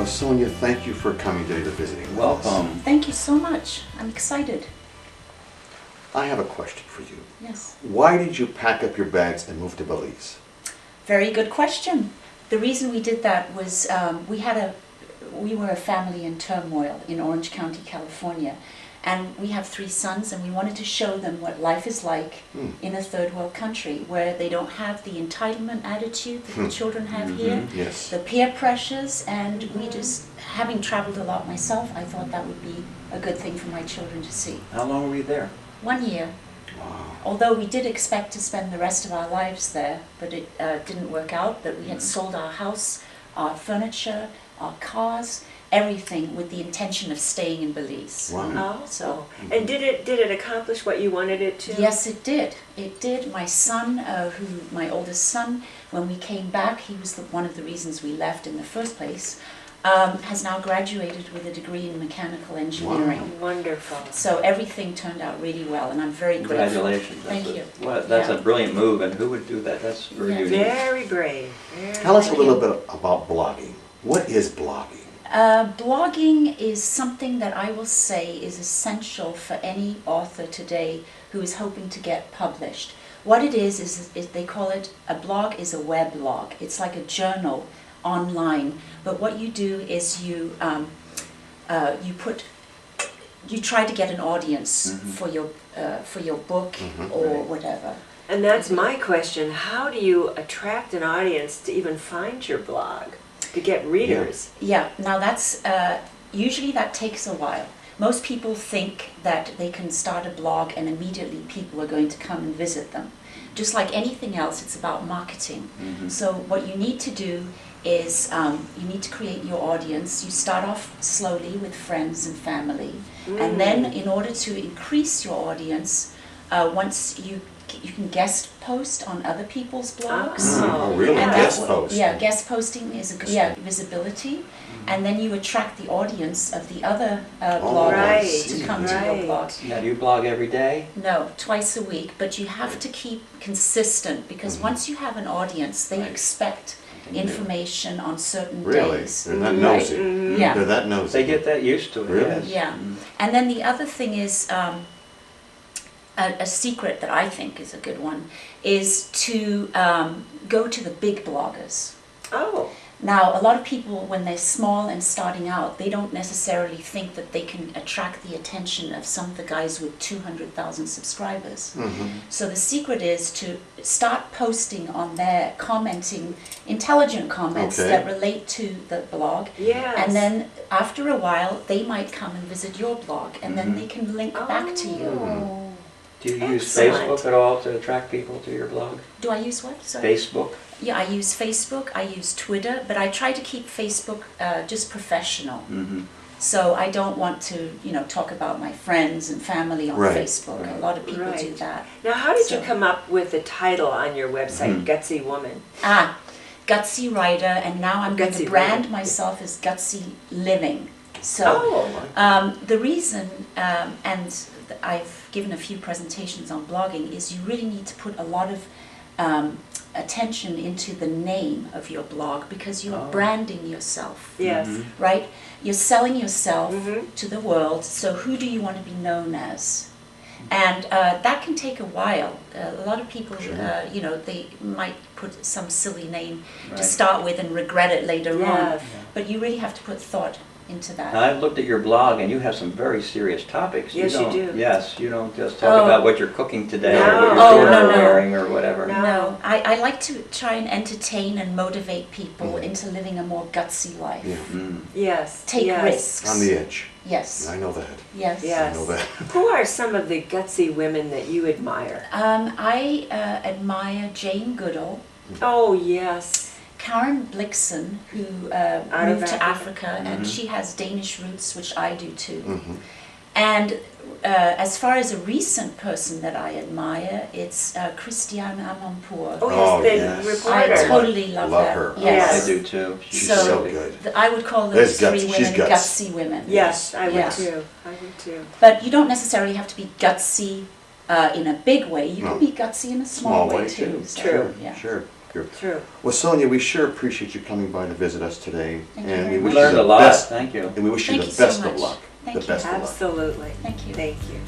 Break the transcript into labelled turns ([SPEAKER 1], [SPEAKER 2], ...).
[SPEAKER 1] Well, Sonia, thank you for coming today to visiting with us.
[SPEAKER 2] Welcome.
[SPEAKER 3] Thank you so much. I'm excited.
[SPEAKER 1] I have a question for you.
[SPEAKER 3] Yes.
[SPEAKER 1] Why did you pack up your bags and move to Belize?
[SPEAKER 3] Very good question. The reason we did that was we were a family in turmoil in Orange County, California. And we have 3 sons, and we wanted to show them what life is like in a third world country where they don't have the entitlement attitude that the children have here,
[SPEAKER 1] Yes.
[SPEAKER 3] the peer pressures, and we just, having traveled a lot myself, I thought that would be a good thing for my children to see.
[SPEAKER 2] How long were you there?
[SPEAKER 3] 1 year.
[SPEAKER 1] Wow.
[SPEAKER 3] Although we did expect to spend the rest of our lives there, but it didn't work out, that we had sold our house, our furniture, our cars, everything with the intention of staying in Belize.
[SPEAKER 1] Wow.
[SPEAKER 4] Oh,
[SPEAKER 3] So,
[SPEAKER 4] and did it accomplish what you wanted it to?
[SPEAKER 3] yes, it did. It did. My son, my oldest son, when we came back, he was one of the reasons we left in the first place, has now graduated with a degree in mechanical engineering.
[SPEAKER 4] Wonderful.
[SPEAKER 3] So everything turned out really well, and I'm very grateful.
[SPEAKER 2] Congratulations.
[SPEAKER 3] Thank you.
[SPEAKER 2] That's
[SPEAKER 3] Yeah.
[SPEAKER 2] a brilliant move, and who would do that? That's very
[SPEAKER 3] Yeah.
[SPEAKER 2] unique.
[SPEAKER 4] Very brave.
[SPEAKER 1] Tell us a little bit about blogging. What is blogging?
[SPEAKER 3] Blogging is something that I will say is essential for any author today who is hoping to get published. What it is they call it, a blog is a weblog. It's like a journal online, but what you do is you try to get an audience for your book or whatever.
[SPEAKER 4] And that's my question. How do you attract an audience to even find your blog, to get readers?
[SPEAKER 3] Yeah, now that's, usually that takes a while. Most people think that they can start a blog and immediately people are going to come and visit them. Just like anything else, it's about marketing. So what you need to do is you need to create your audience. You start off slowly with friends and family. And then in order to increase your audience, once you can guest post on other people's blogs.
[SPEAKER 1] Oh, really?
[SPEAKER 3] And
[SPEAKER 1] Guest post?
[SPEAKER 3] Yeah, guest posting is a good visibility. And then you attract the audience of the other bloggers to come to your blog.
[SPEAKER 2] Now, do you blog every day?
[SPEAKER 3] No, twice a week, but you have to keep consistent because once you have an audience, they expect information on certain
[SPEAKER 1] Really?
[SPEAKER 3] days.
[SPEAKER 1] They're that nosy.
[SPEAKER 3] Yeah.
[SPEAKER 1] They're that nosy.
[SPEAKER 2] They get that used to it.
[SPEAKER 1] Really?
[SPEAKER 2] Yes.
[SPEAKER 3] Yeah. And then the other thing is, a secret that I think is a good one, is to go to the big bloggers.
[SPEAKER 4] Oh.
[SPEAKER 3] Now, a lot of people, when they're small and starting out, they don't necessarily think that they can attract the attention of some of the guys with 200,000 subscribers. So the secret is to start posting on there, commenting, intelligent comments that relate to the blog.
[SPEAKER 4] Yes.
[SPEAKER 3] And then after a while, they might come and visit your blog, and then they can link back to you.
[SPEAKER 2] Do you use
[SPEAKER 4] Excellent.
[SPEAKER 2] Facebook at all to attract people to your blog?
[SPEAKER 3] Do I use what? Sorry?
[SPEAKER 2] Facebook?
[SPEAKER 3] Yeah, I use Facebook, I use Twitter, but I try to keep Facebook just professional. So I don't want to, talk about my friends and family on Facebook. A lot of people do that.
[SPEAKER 4] Now, how did you come up with the title on your website, Gutsy Woman?
[SPEAKER 3] Gutsy Writer, and now I'm going to brand myself as Gutsy Living. So the reason, and I've given a few presentations on blogging, is you really need to put a lot of attention into the name of your blog because you're branding yourself.
[SPEAKER 4] Yes.
[SPEAKER 3] Right? You're selling yourself to the world, so who do you want to be known as? And that can take a while. A lot of people, they might put some silly name to start with and regret it later on. But you really have to put thought into that.
[SPEAKER 2] Now, I've looked at your blog, and you have some very serious topics.
[SPEAKER 4] Yes, you do.
[SPEAKER 2] Yes, you don't just talk about what you're cooking today or what
[SPEAKER 4] No.
[SPEAKER 2] you're
[SPEAKER 3] no.
[SPEAKER 2] wearing or whatever.
[SPEAKER 3] No, I like to try and entertain and motivate people into living a more gutsy life.
[SPEAKER 4] Yes.
[SPEAKER 3] Take risks.
[SPEAKER 1] On the edge.
[SPEAKER 3] Yes.
[SPEAKER 1] I know that.
[SPEAKER 3] Yes.
[SPEAKER 4] Yes.
[SPEAKER 1] I know that.
[SPEAKER 4] Who are some of the gutsy women that you admire?
[SPEAKER 3] I admire Jane Goodall,
[SPEAKER 4] Oh, yes.
[SPEAKER 3] Karen Blixen, who
[SPEAKER 4] Out of
[SPEAKER 3] moved to Africa, and she has Danish roots, which I do too. And as far as a recent person that I admire, it's Christiane Amanpour.
[SPEAKER 4] Oh, yes, the
[SPEAKER 1] yes.
[SPEAKER 4] reporter.
[SPEAKER 3] I totally love
[SPEAKER 1] her.
[SPEAKER 3] Yes.
[SPEAKER 2] I do too.
[SPEAKER 1] She's
[SPEAKER 3] So,
[SPEAKER 1] so good.
[SPEAKER 3] I would call those
[SPEAKER 1] There's
[SPEAKER 3] three
[SPEAKER 1] guts. She's
[SPEAKER 3] women
[SPEAKER 1] guts.
[SPEAKER 3] gutsy women.
[SPEAKER 4] Yes, I would
[SPEAKER 3] Yeah.
[SPEAKER 4] too. I would too.
[SPEAKER 3] But you don't necessarily have to be gutsy in a big way. You can be gutsy in a small way too. So,
[SPEAKER 4] True.
[SPEAKER 3] Yeah.
[SPEAKER 1] Sure. here.
[SPEAKER 4] True.
[SPEAKER 1] Well, Sonia, we sure appreciate you coming by to visit us today.
[SPEAKER 3] Thank you
[SPEAKER 1] and
[SPEAKER 3] very
[SPEAKER 1] we
[SPEAKER 3] much.
[SPEAKER 1] wish
[SPEAKER 2] We learned
[SPEAKER 1] you
[SPEAKER 2] a
[SPEAKER 1] the
[SPEAKER 2] lot,
[SPEAKER 1] best.
[SPEAKER 2] thank you.
[SPEAKER 1] And we wish you
[SPEAKER 3] Thank
[SPEAKER 1] the
[SPEAKER 3] you so
[SPEAKER 1] best of
[SPEAKER 3] much.
[SPEAKER 1] luck.
[SPEAKER 3] Thank
[SPEAKER 1] The
[SPEAKER 3] you.
[SPEAKER 1] best of luck.
[SPEAKER 4] Absolutely.
[SPEAKER 3] Thank you.
[SPEAKER 4] Thank you.